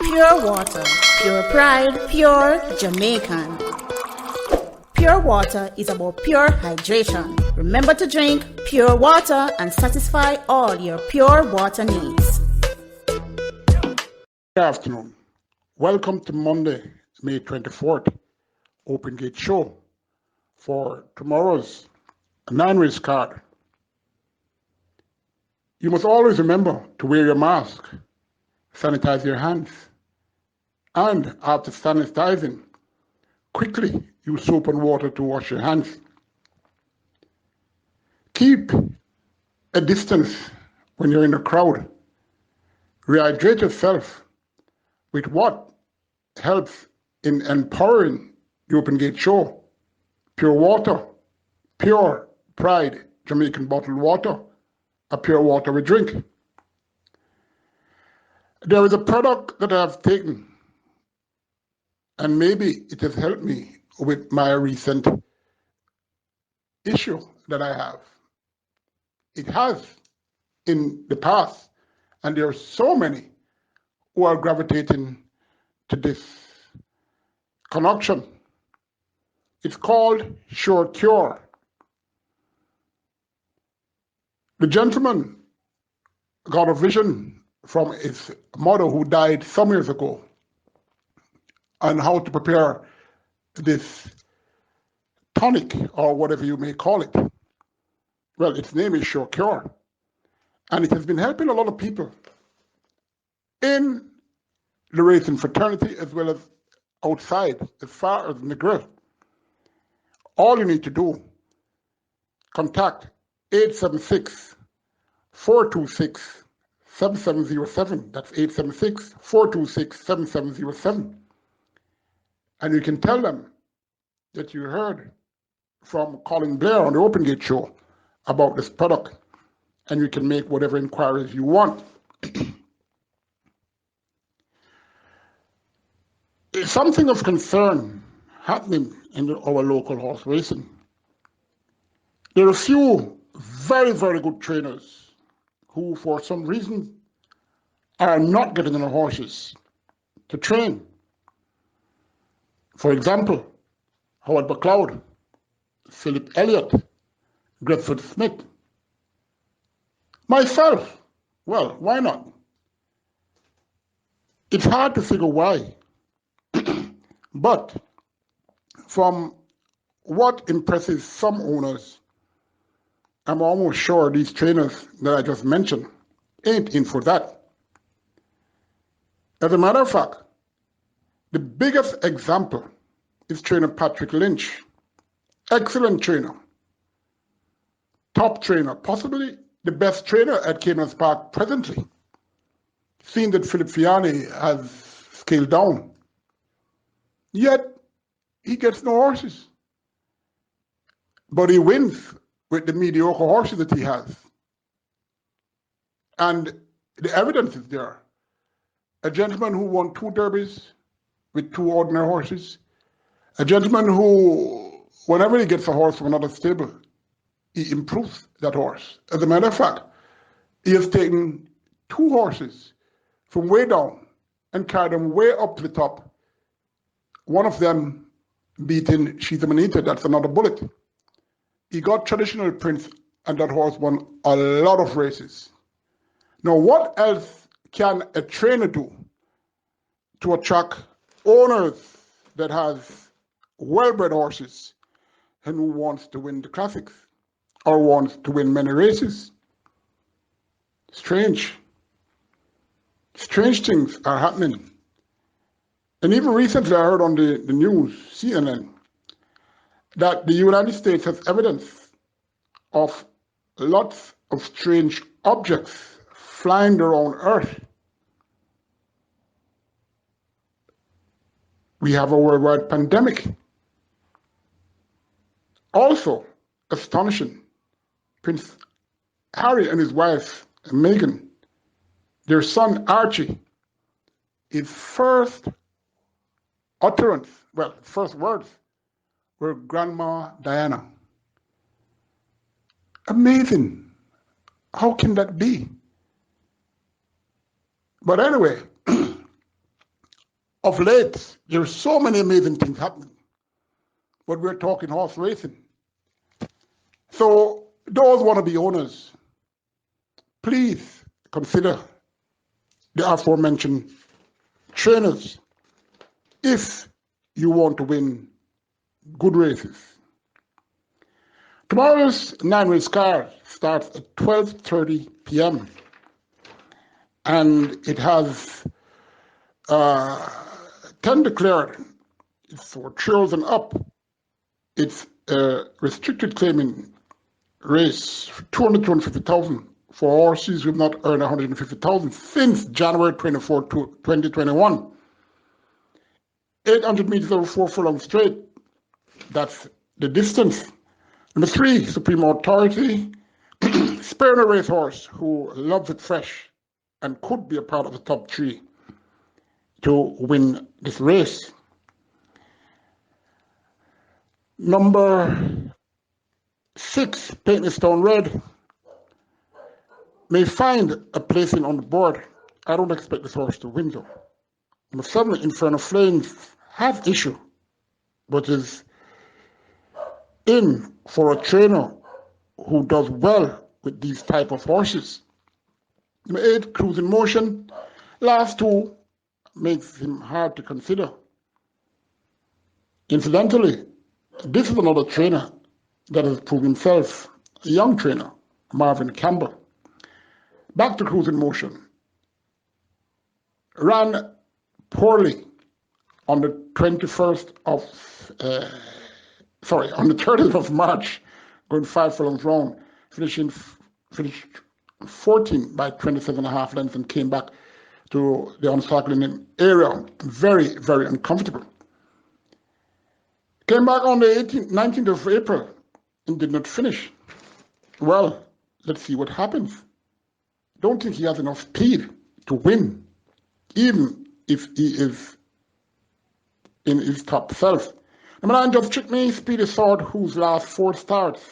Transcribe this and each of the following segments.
Pure water, pure pride, pure Jamaican. Pure water is about pure hydration. Remember to drink pure water and satisfy all your pure water needs. Good afternoon. Welcome to Monday, May 24th, Open Gate Show for tomorrow's 9-race card. You must always remember to wear your mask, sanitize your hands, and after sanitizing, quickly use soap and water to wash your hands. Keep a distance when you're in a crowd. Rehydrate yourself with what helps in empowering the Open Gate Show. Pure water, pure pride, Jamaican bottled water, a pure water we drink. There is a product that I have taken, and maybe it has helped me with my recent issue that I have. It has in the past, and there are so many who are gravitating to this concoction. It's called Sure Cure. The gentleman got a vision from his mother who died some years ago on how to prepare this tonic or whatever you may call it. Well, its name is Sure Cure, and it has been helping a lot of people in the racing fraternity as well as outside, as far as in the grill. All you need to do, contact 876-426-7707. That's 876-426-7707. And you can tell them that you heard from Colin Blair on the Open Gate Show about this product, and you can make whatever inquiries you want. It's something of concern happening in our local horse racing. There are a few very, very good trainers who, for some reason, are not getting on the horses to train. For example, Howard McLeod, Philip Elliott, Griffith Smith. Myself, well, why not? It's hard to figure why. But from what impresses some owners, I'm almost sure these trainers that I just mentioned ain't in for that. As a matter of fact, the biggest example is trainer Patrick Lynch. Excellent trainer, top trainer, possibly the best trainer at Caymanas Park presently, seeing that Philip Fiani has scaled down. Yet, he gets no horses. But he wins with the mediocre horses that he has. And the evidence is there. A gentleman who won 2 derbies with 2 ordinary horses. A gentleman who, whenever he gets a horse from another stable, he improves that horse. As a matter of fact, he has taken 2 horses from way down and carried them way up to the top. One of them beating She's a Manita, that's another bullet. He got Traditional Prince, and that horse won a lot of races. Now, what else can a trainer do to attract owners that have well-bred horses and who wants to win the classics or wants to win many races? Strange things are happening. And even recently I heard on the news, CNN, that the United States has evidence of lots of strange objects flying around Earth. We have a worldwide pandemic. Also, astonishing, Prince Harry and his wife, Meghan, their son Archie, his first utterance, well, first words were Grandma Diana. Amazing. How can that be? But anyway, of late, there are so many amazing things happening, but we're talking horse racing. So those wannabe owners, please consider the aforementioned trainers if you want to win good races. Tomorrow's 9-race card starts at 12:30 p.m. and it has 10 declared. It's for trails and up. It's a restricted claiming race for 250,000 for horses who have not earned 150,000 since January 24, 2021. 800 meters over 4 furlongs straight. That's the distance. Number 3, Supreme Authority, sparing a racehorse who loves it fresh and could be a part of the top 3 to win this race. Number 6, Painted Stone Red, may find a placing on the board. I don't expect this horse to win though. Number 7, Inferno Flames, has issue, but is in for a trainer who does well with these type of horses. Number 8, Cruising Motion, last 2 makes him hard to consider. Incidentally, this is another trainer that has proved himself, a young trainer, Marvin Campbell. Back to Cruising Motion. Ran poorly on the 21st of, on the 30th of March, going 5 furlongs round, finished 14 by 27.5 lengths and came back to the unsparkling area, very, very uncomfortable. Came back on the 19th of April and did not finish. Well, let's see what happens. Don't think he has enough speed to win, even if he is in his top self. Number 9, Just Trick Me, Speedy Sword, whose last 4 starts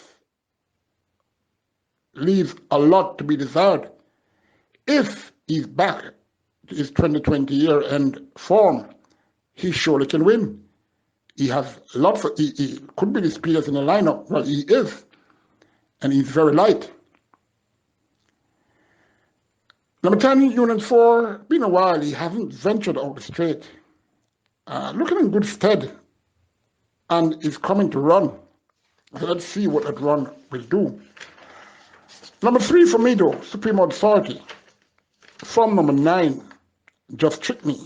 leaves a lot to be desired. If he's back to his 2020 year-end form, he surely can win. He has lots of, he could be the speediest in the lineup. Well, he is, and he's very light. Number 10, Union 4, been a while, he hasn't ventured out the straight. Looking in good stead, and is coming to run. So let's see what that run will do. Number 3 for me though, Supreme Authority. From number 9, Just Trick Me.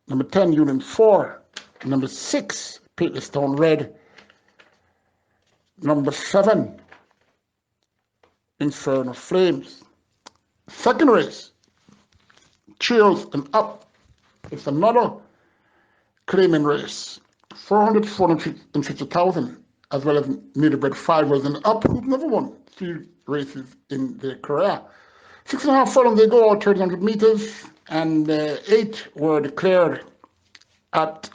Number 10, Union 4. Number 6, Painted Stone Red. Number 7, Inferno Flames. Second race, Trails and Up. It's another claiming race. 450,000, as well as Needlebred 5ers and Up, who've never won 3 races in their career. 6.5 furlongs they go, 1,300 meters, and 8 were declared at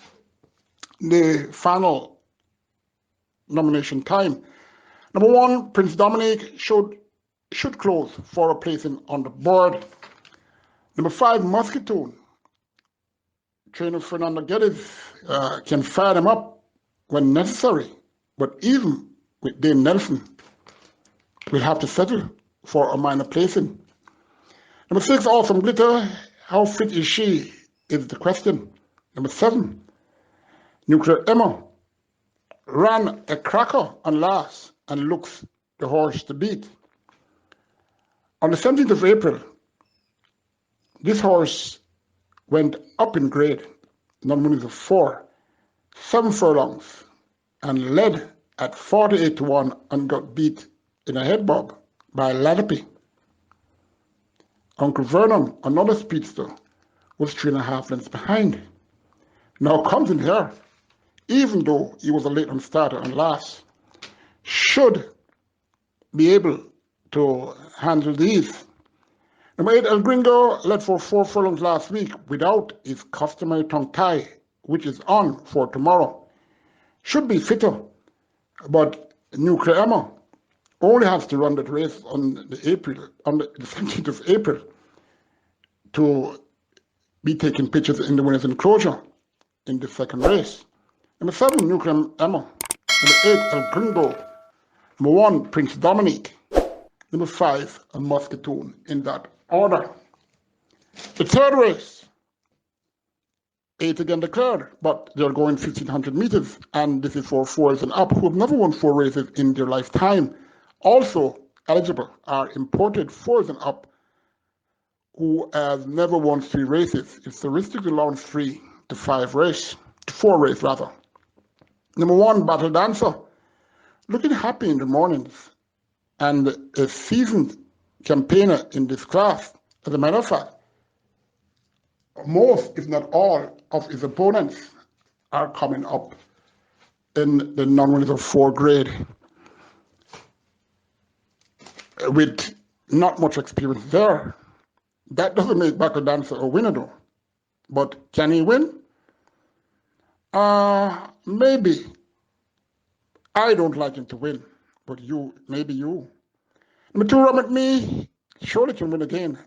the final nomination time. Number 1, Prince Dominic should close for a placing on the board. Number 5, Muscatoon. Trainer Fernando Geddes can fire them up when necessary, but even with Dame Nelson, we'll have to settle for a minor placing. Number 6, Awesome Glitter. How fit is she is the question. Number 7, Nuclear Emma. Ran a cracker on last and looks the horse to beat. On the 17th of April, this horse went up in grade, non-winners of 4, 7 furlongs, and led at 48-1 and got beat in a head bob by Ladapi. Uncle Vernon, another speedster, was 3.5 lengths behind. Now comes in here, even though he was a late on starter and last, should be able to handle these. Number 8, El Gringo led for 4 furlongs last week without his customary tongue tie, which is on for tomorrow. Should be fitter, but Nuclear Emma only has to run that race on the 17th of April to be taking pictures in the winner's enclosure. in the second race. Number 7, Nuclear Emma. Number 8, El Gringo. Number 1, Prince Dominic. Number 5, a Muscatoon, in that order. The third race, 8 again declared, but they're going 1,500 meters, and this is for 4s and up who have never won 4 races in their lifetime. Also eligible are imported 4s and up who has never won 3 races. It's the restricted allowance 3 to 5 race, to 4 race rather. Number 1, Battle Dancer, looking happy in the mornings, and a seasoned campaigner in this class. As a matter of fact, most, if not all, of his opponents are coming up in the non-winners of 4 grade with not much experience there. That doesn't make Battle Dancer a winner though. But can he win? Maybe. I don't like him to win, but maybe you. Number 2, Robert Me, surely can win again,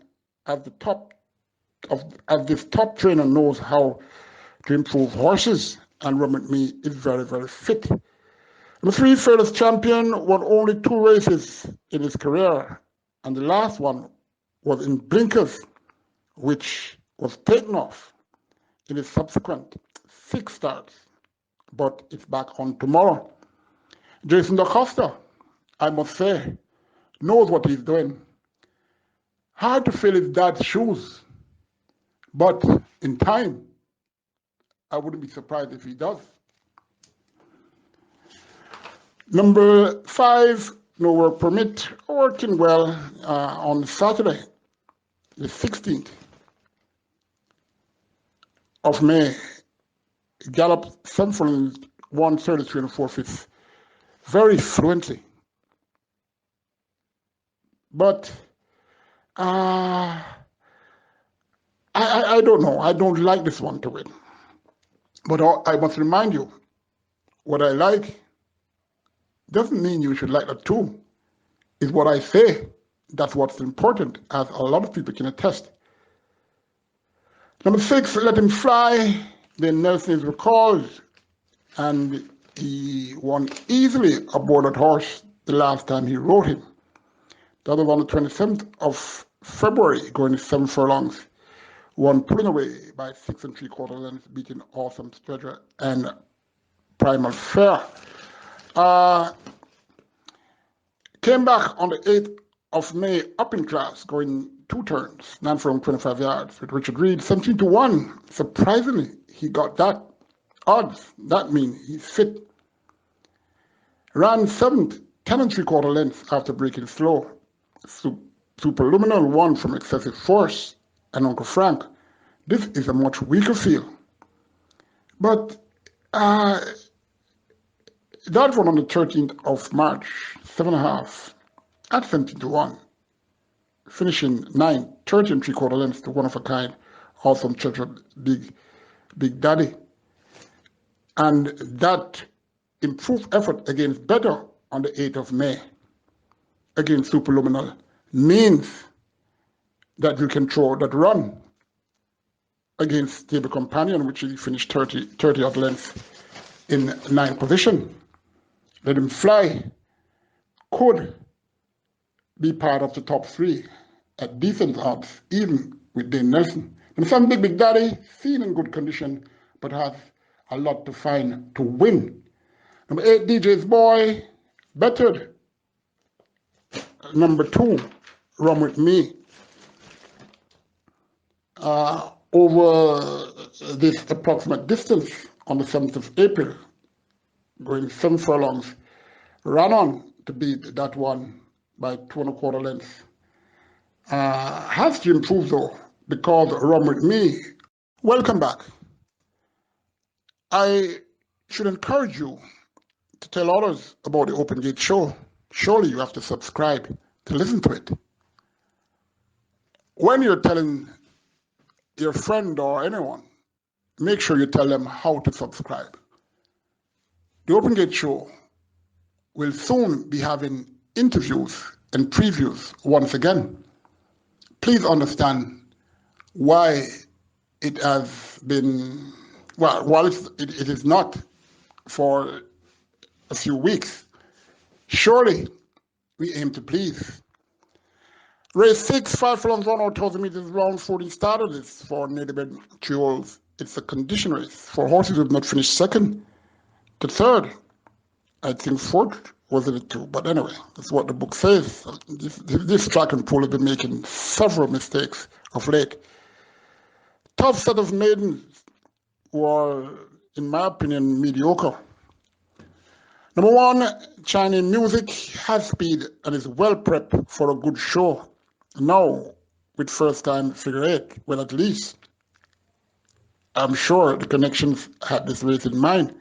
as this top trainer knows how to improve horses, and Robert Me is very, very fit. Number 3, Fearless Champion, won only 2 races in his career, and the last one was in blinkers, which was taken off in his subsequent 6 starts, but it's back on tomorrow. Jason DaCosta, I must say, knows what he's doing. Hard to fill his dad's shoes, but in time, I wouldn't be surprised if he does. Number 5, no work permit, working well on Saturday, the 16th of May. Galloped 7 furlongs, 1:33 and 4/5, very fluently. But I don't know. I don't like this one to win. But I must remind you, what I like doesn't mean you should like it too. It's what I say. That's what's important, as a lot of people can attest. Number 6, Let Him Fly. Then Nelson is recalled, and he won easily aboard that horse the last time he rode him. That was on the 27th of February, going 7 furlongs. Won pulling away by 6 3/4 lengths, beating Awesome Treasure and Primal Fair. Came back on the 8th of May up in class, going 2 turns, 9 furlongs, 25 yards with Richard Reed, 17-1. Surprisingly, he got that odds. That means he's fit. Ran 7th, 10 3/4 lengths after breaking slow. Superluminal won from Excessive Force and Uncle Frank. This is a much weaker field. But that one on the 13th of March, 7.5 at 17-1. Finishing 9, 30 3/4 lengths to One of a Kind, Awesome Treasure, Big Daddy. And that improved effort against Better on the 8th of May against Superluminal means that you can throw that run against Stable Companion, which he finished 30 odd lengths in 9th position. Let Him Fly could be part of the top 3 at decent odds, even with Dane Nelson. And some Big Daddy, seen in good condition, but has a lot to find to win. Number 8, DJ's Boy, bettered. Number 2, Run With Me. Over this approximate distance on the 7th of April, going 7 furlongs, ran on to beat that one by 2 1/4 lengths. Has to improve though, because Run With Me. Welcome back. I should encourage you to tell others about the Open Gate Show. Surely you have to subscribe to listen to it. When you're telling your friend or anyone, make sure you tell them how to subscribe. The Open Gate Show will soon be having interviews and previews once again. Please understand why it has been Well, while it is not for a few weeks, surely we aim to please. Race 6, 5 furlongs run, or 1,000 meters round, 14 started. It's for native jewels. It's a condition race for horses who have not finished second to third. I think fourth was it two, but anyway, that's what the book says. This track and pool have been making several mistakes of late. Tough set of maidens who are, in my opinion, mediocre. Number 1, Chinese Music has speed and is well prepped for a good show. Now, with first time figure 8, well, at least I'm sure the connections had this race in mind.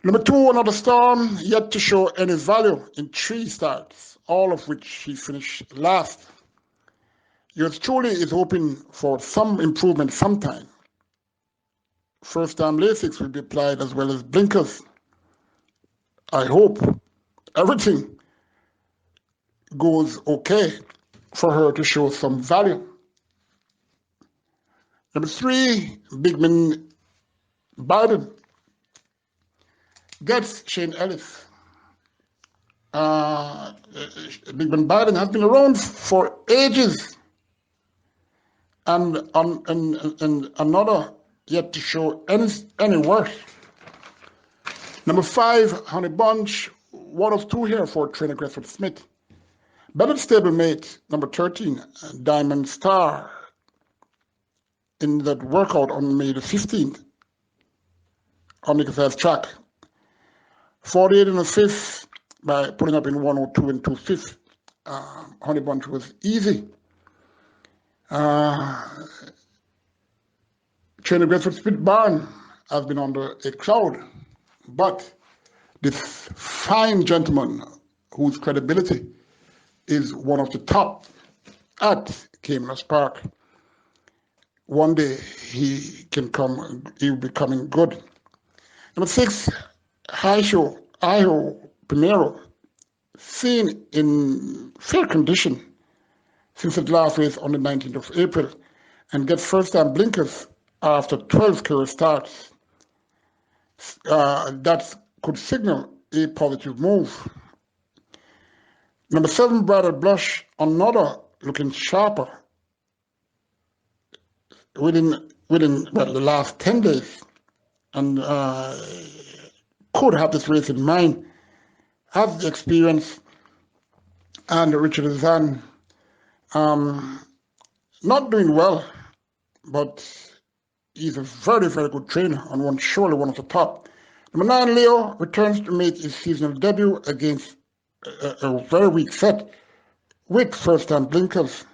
Number 2, Another Storm, yet to show any value in 3 starts, all of which he finished last. Yours truly is hoping for some improvement sometime. First time LASIX will be applied as well as blinkers. I hope everything goes okay for her to show some value. Number 3, Bigman Biden gets Shane Ellis. Bigman Biden has been around for ages, and another yet to show any worth. Number 5, Honey Bunch, 1 of 2 here for trainer Gressford Smith. Better stablemate, number 13, Diamond Star, in that workout on May the 15th on the exercise track. 48 in the 5th by putting up in 102 and 2/5. Honey Bunch was easy. Trainer Gressford Smith Barn has been under a cloud, but this fine gentleman whose credibility is one of the top at Caymanas Park, one day he will be coming good. Number 6, Iho Primero, seen in fair condition since its last race on the 19th of April, and gets first-time blinkers after 12 career starts. That could signal a positive move. Number 7, Bridal Blush, another looking sharper within the last 10 days, and could have this race in mind, has the experience, and Richard Zan, not doing well, but he's a very, very good trainer and surely one of the top. Number 9, Leo, returns to make his seasonal debut against a very weak set with first-time blinkers.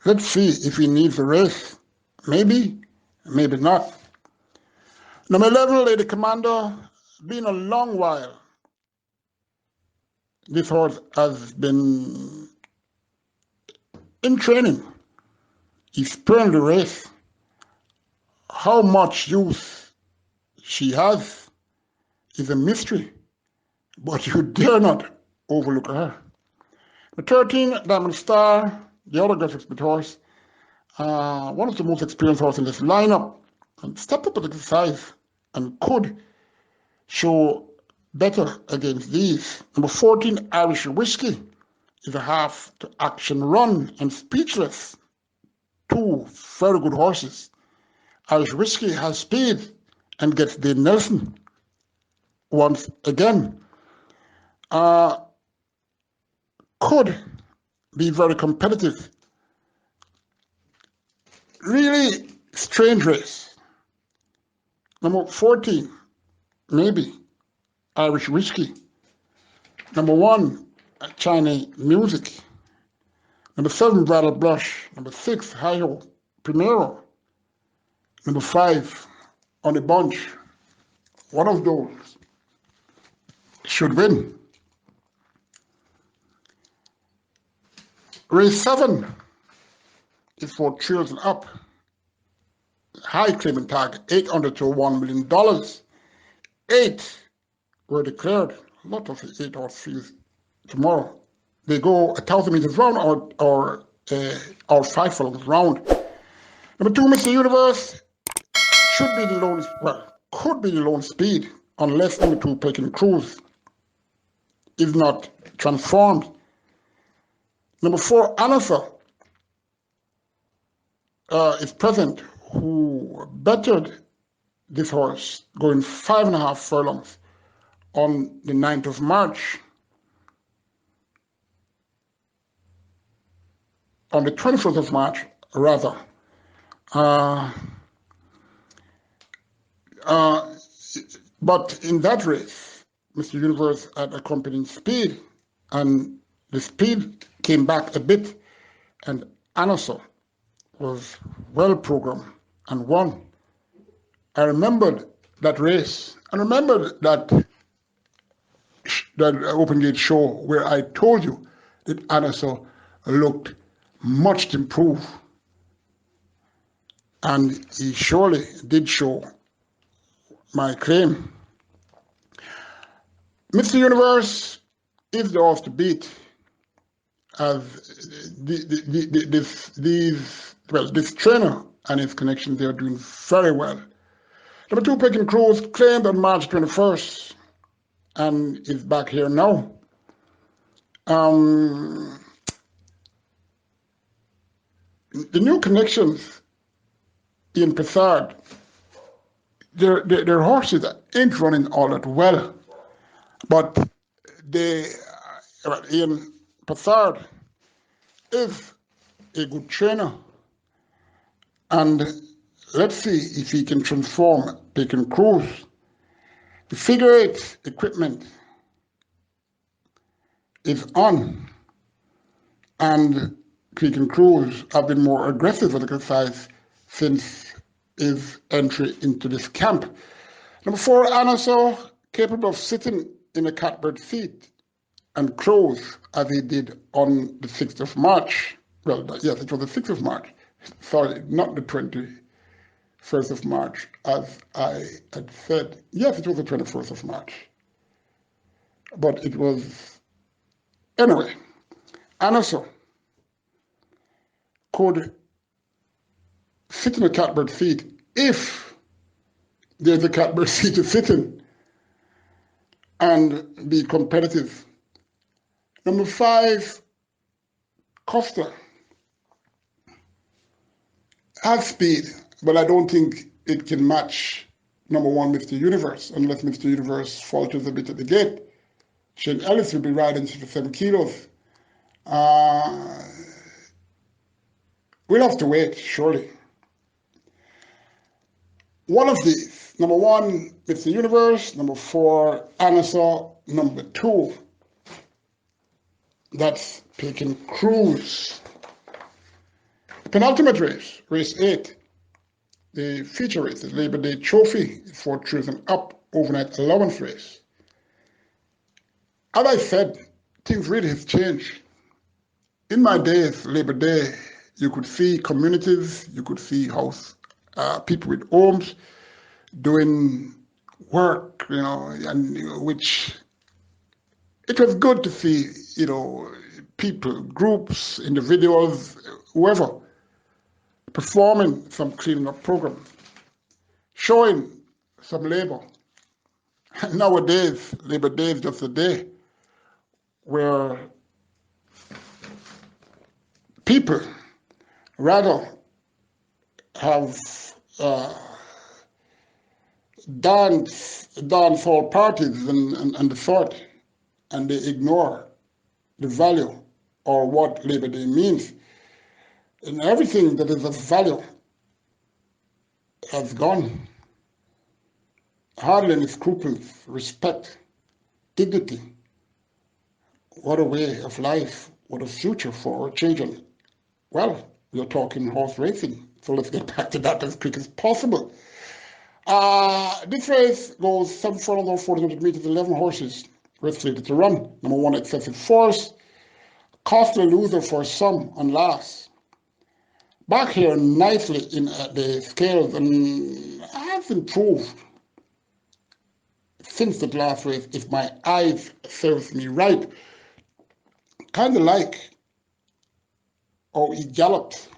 Let's see if he needs a race. Maybe, maybe not. Number 11, Lady Commander, been a long while. This horse has been in training. He's sprung the race. How much use she has is a mystery, but you dare not overlook her. The 13, Diamond Star, the other Gressford Smith horse, one of the most experienced horses in this lineup, and stepped up at the size and could show better against these. Number 14, Irish Whiskey, is a half to action run and Speechless. 2 very good horses. Irish Whiskey has speed and gets Dane Nelson once again. Could be very competitive. Really strange race. Number 14, maybe, Irish Whiskey. Number 1, Chinese Music. Number 7, Bridal Blush. Number 6, Iho Primero. Number 5, On the Bunch. One of those should win. Race 7 is for Trails and Up. High claiming target, $800 to $1 million. 8 were declared. A lot of the 8 horse fields tomorrow. They go 1,000 meters round or 5 furlongs round. Number 2, Mr. Universe, should be the lone, well, could be the lone speed unless number 2 Peking Cruise is not transformed. Number 4 Anasa is present, who bettered this horse going 5.5 furlongs on the 9th of March. On the 21st of March, rather. But in that race, Mr. Universe had accompanying speed, and the speed came back a bit, and Anasa was well programmed and won. I remembered that race, and remembered that open gate show where I told you that Anasa looked much improved, and he surely did show my claim. Mr. Universe is the horse to beat, as this trainer and his connections, they are doing very well. Number 2 Peking Cruise claimed on March 21st and is back here now. The new connections in Passard, their horses ain't running all that well, but Ian Passard is a good trainer, and let's see if he can transform Peking Cruise. The figure 8 equipment is on, and Peking Cruise have been more aggressive with the exercise since his entry into this camp. Number 4 Anasa, capable of sitting in a catbird seat and close as he did on the 6th of March. Well, yes, it was the 6th of March. Sorry, not the 21st of March, as I had said. Yes, it was the 21st of March. But it was, anyway, Anasa could sit in a catbird seat if there's a catbird seat to sit in and be competitive. Number 5, Costa has speed, but I don't think it can match number 1 Mr. Universe, unless Mr. Universe falters a bit at the gate. Shane Ellis will be riding 67 kilos. We'll have to wait, surely. One of these, number 1 Mr. Universe, number 4 Anasa, number 2, that's Peking Cruise. The penultimate race, race 8, the feature race, the Labor Day Trophy, 4,000 up overnight allowance race. As I said, things really have changed. In my days, Labor Day, you could see communities, you could see house people with homes doing work, and which it was good to see, people, groups, individuals, whoever, performing some cleaning up program, showing some labor. Nowadays, Labor Day is just a day where people rather have dancehall parties and the sort, and they ignore the value or what Labor Day means. And everything that is of value has gone. Hardly any scruples, respect, dignity. What a way of life, what a future for our children. Well, we're talking horse racing, so let's get back to that as quick as possible. This race goes 7 furlongs or 1,400 meters, 11 horses race slated to run. Number 1, excessive force, costly loser for some on last. Back here nicely in the scales and has improved since the last race, if my eyes serves me right. Kind of like how he galloped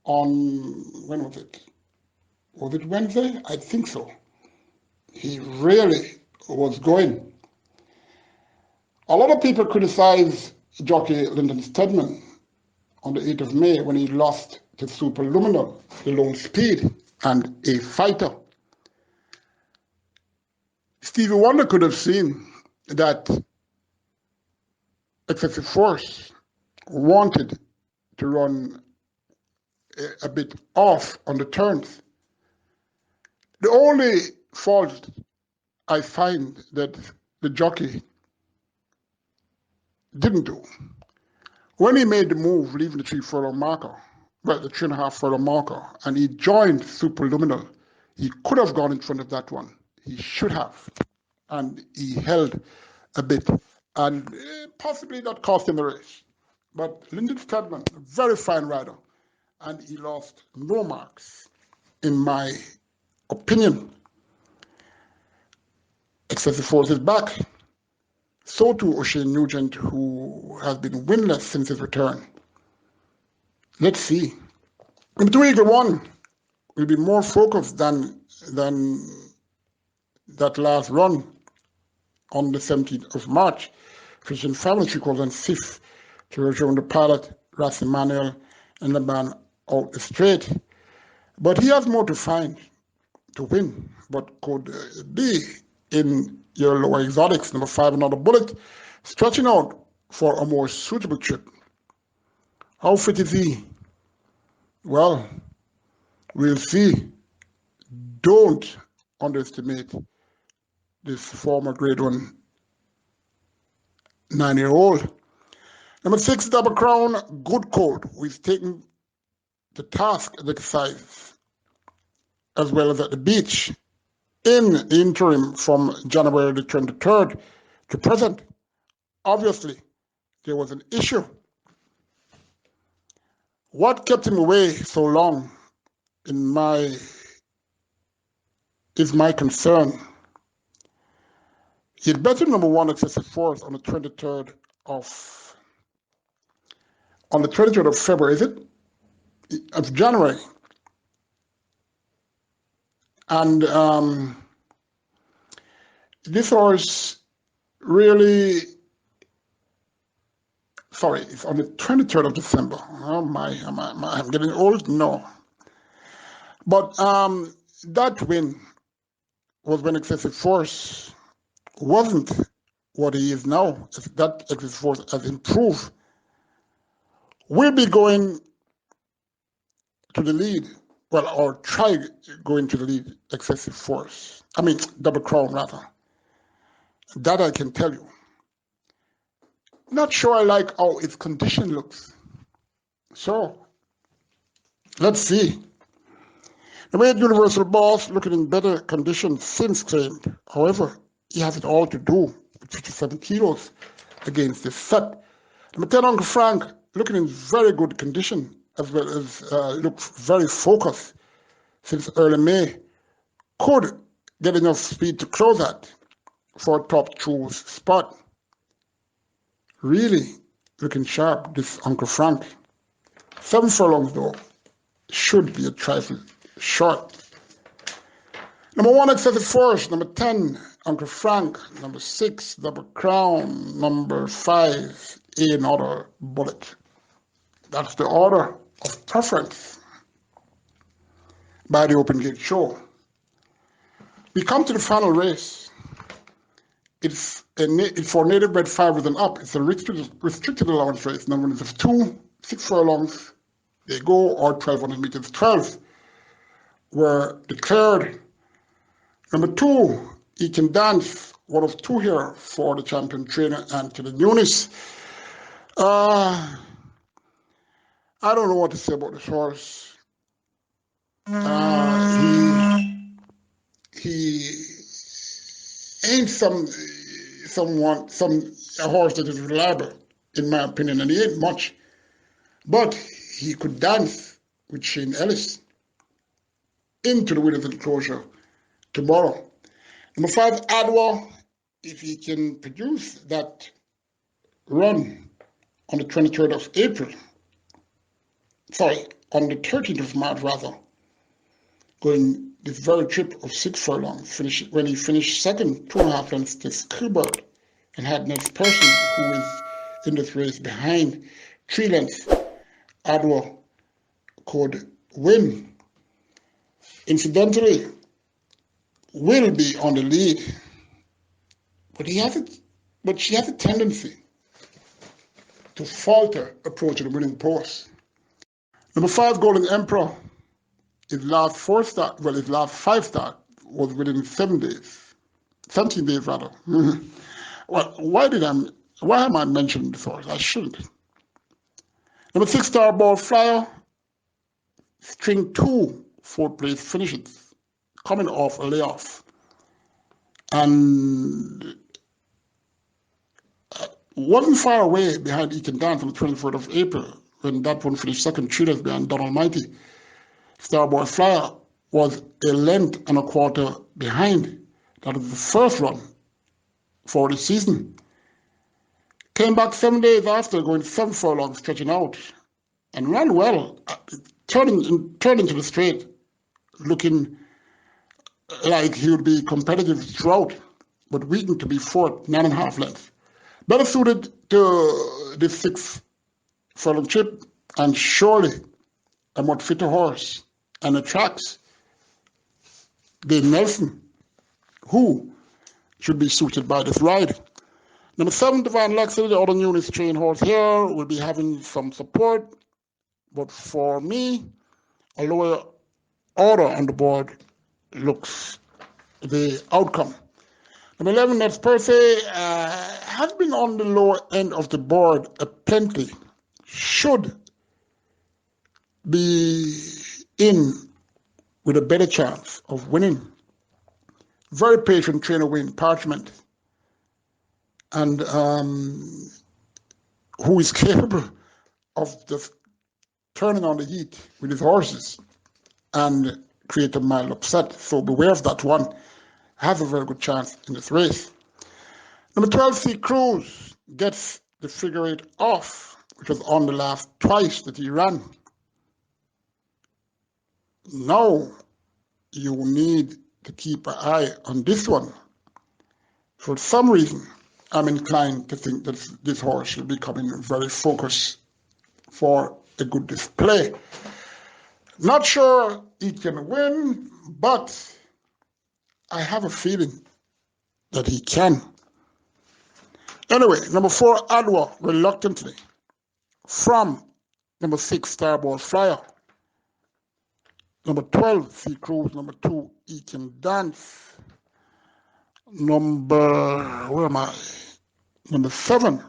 on, when was it? Was it Wednesday? I think so. He really was going. A lot of people criticize jockey Lyndon Stedman on the 8th of May when he lost to Superluminal, the Lone Speed, and a fighter. Stevie Wonder could have seen that Excessive Force wanted to run a bit off on the turns. The only fault I find that the jockey didn't do, when he made the move, leaving the 3 furlong marker, well, the 3.5 furlong marker, and he joined Superluminal, he could have gone in front of that one. He should have. And he held a bit, and possibly that cost him the race. But Lyndon Stedman, a very fine rider, and he lost no marks, in my opinion. Excessive Force is back. So too O'Shane Nugent, who has been winless since his return. Let's see. Number 2, Eagle One will be more focused than that last run on the 17th of March. Christian Family 3/4 and 5th to rejoin the pilot, Ras Emmanuel, and the man out the straight. But he has more to find to win, but could be in your lower exotics. Number 5, Another Bullet, stretching out for a more suitable trip. How fit is he? Well, we'll see. Don't underestimate this former Grade 1 9-year-old. Number 6, Double Crown, Good Code, who is taking the task at the exercise as well as at the beach in the interim from January the 23rd to present. Obviously, there was an issue. What kept him away so long is my concern. He had betted number 1 Excessive Force on the 23rd of February, is it? Of January. And this horse really, sorry, it's on the 23rd of December. Oh my, I'm getting old? No. But that win was when Excessive Force wasn't what he is now. That Excessive Force has improved. We'll be going to the lead, well, or try going to the lead, Excessive Force. I mean, Double Crown, rather. That I can tell you. Not sure I like how its condition looks. So, let's see. The Weight Universal Boss looking in better condition since claimed. However, he has it all to do with 57 kilos against this set. Number 10, Uncle Frank, looking in very good condition, as well as looks very focused since early May. Could get enough speed to close that for a top choose spot. Really looking sharp, this Uncle Frank. 7 furlongs though, should be a trifle short. Number 1, Excessive Force. Number 10, Uncle Frank. Number 6, Double Crown. Number 5, Another Bullet. That's the order of preference by the Open Gate Show. We come to the final race. It's for native bred 5 and up. It's a restricted allowance race. Number 1 is 2, 6 furlongs. They go, or 1,200 meters. 12 were declared. Number 2, he can dance. One of 2 here for the champion trainer, Anthony Nunes. I don't know what to say about this horse. He ain't a horse that is reliable, in my opinion, and he ain't much. But he could dance with Shane Ellis into the winner's enclosure tomorrow. Number 5, Adwa, if he can produce that run on the 23rd of April, sorry, on the 13th of March rather, going this very trip of 6 furlongs. When he finished second, 2.5 lengths to Skillbird, and had next person who is in this race behind 3 lengths, Adwa, could win. Incidentally, will be on the lead, but she has a tendency to falter approaching the winning post. Number 5, Golden Emperor, his last 5 start was within 17 days rather. Well, why am I mentioning this horse? I shouldn't. Number 6, Starball Flyer, string 2 4th place finishes, coming off a layoff. And wasn't far away behind He Can Dance on the 24th of April, when that one finished second, 3 lengths behind Don Almighty. Starboy Flyer was 1.25 lengths behind. That was the first run for the season. Came back 7 days after, going 7 furlongs, stretching out, and ran well, turning to the straight, looking like he would be competitive throughout, but weakened to be 4th, 9.5 lengths. Better suited to this 6 furlong trip, and surely a much fitter horse, and attracts Dave Nelson, who should be suited by this ride. Number 7, Divine Luxury, the other newest trained horse here, will be having some support, but for me, a lower order on the board looks the outcome. Number 11, Nets Percy, has been on the lower end of the board plenty. Should be in with a better chance of winning. Very patient trainer Wayne Parchment, and who is capable of just turning on the heat with his horses and create a mild upset. So beware of that one. Has a very good chance in this race. Number 12, Sea Cruise, gets the figure 8 off, which was on the last twice that he ran. Now you need to keep an eye on this one. For some reason, I'm inclined to think that this horse should be coming very focused for a good display. Not sure he can win, but I have a feeling that he can. Anyway, number 4, Adwa, reluctantly, from number 6, Starboard Flyer. Number 12, Sea Cruise. Number 2, He Can Dance. Number 7,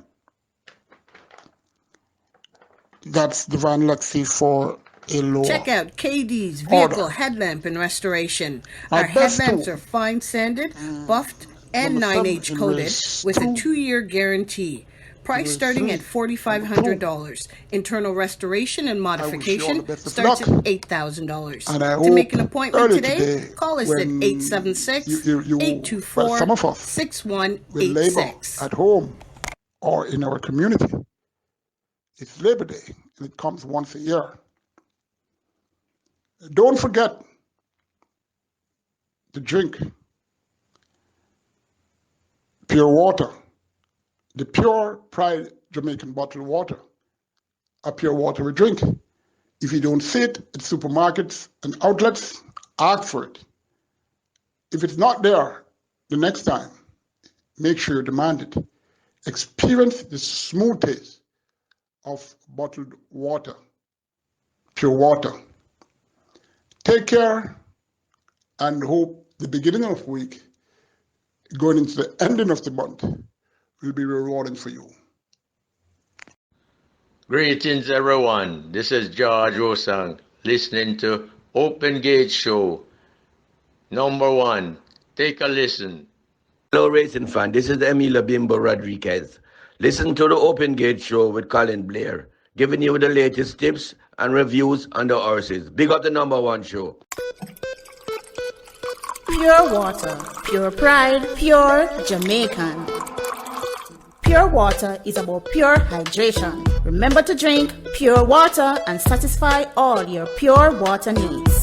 that's Divine Luxury for a lower. Check out KD's Vehicle Headlamp and Restoration. Our headlamps are fine sanded, buffed, and 9H coated with a 2-year guarantee. Price starting at $4,500. Internal restoration and modification starts at $8,000. To make an appointment today, call us at 876-824-6186. At home or in our community. It's Labor Day, and it comes once a year. Don't forget to drink pure water. The Pure Pride Jamaican bottled water, a pure water we drink. If you don't see it at supermarkets and outlets, ask for it. If it's not there the next time, make sure you demand it. Experience the smooth taste of bottled water, pure water. Take care, and hope the beginning of the week, going into the ending of the month, will be rewarding for you. Greetings, everyone. This is George Osang, listening to Open Gate Show. Number 1, take a listen. Hello, racing fan. This is Emilio Bimbo Rodriguez. Listen to the Open Gate Show with Colin Blair, giving you the latest tips and reviews on the horses. Big up the number 1 show. Pure water, pure pride, pure Jamaican. Pure water is about pure hydration. Remember to drink pure water and satisfy all your pure water needs.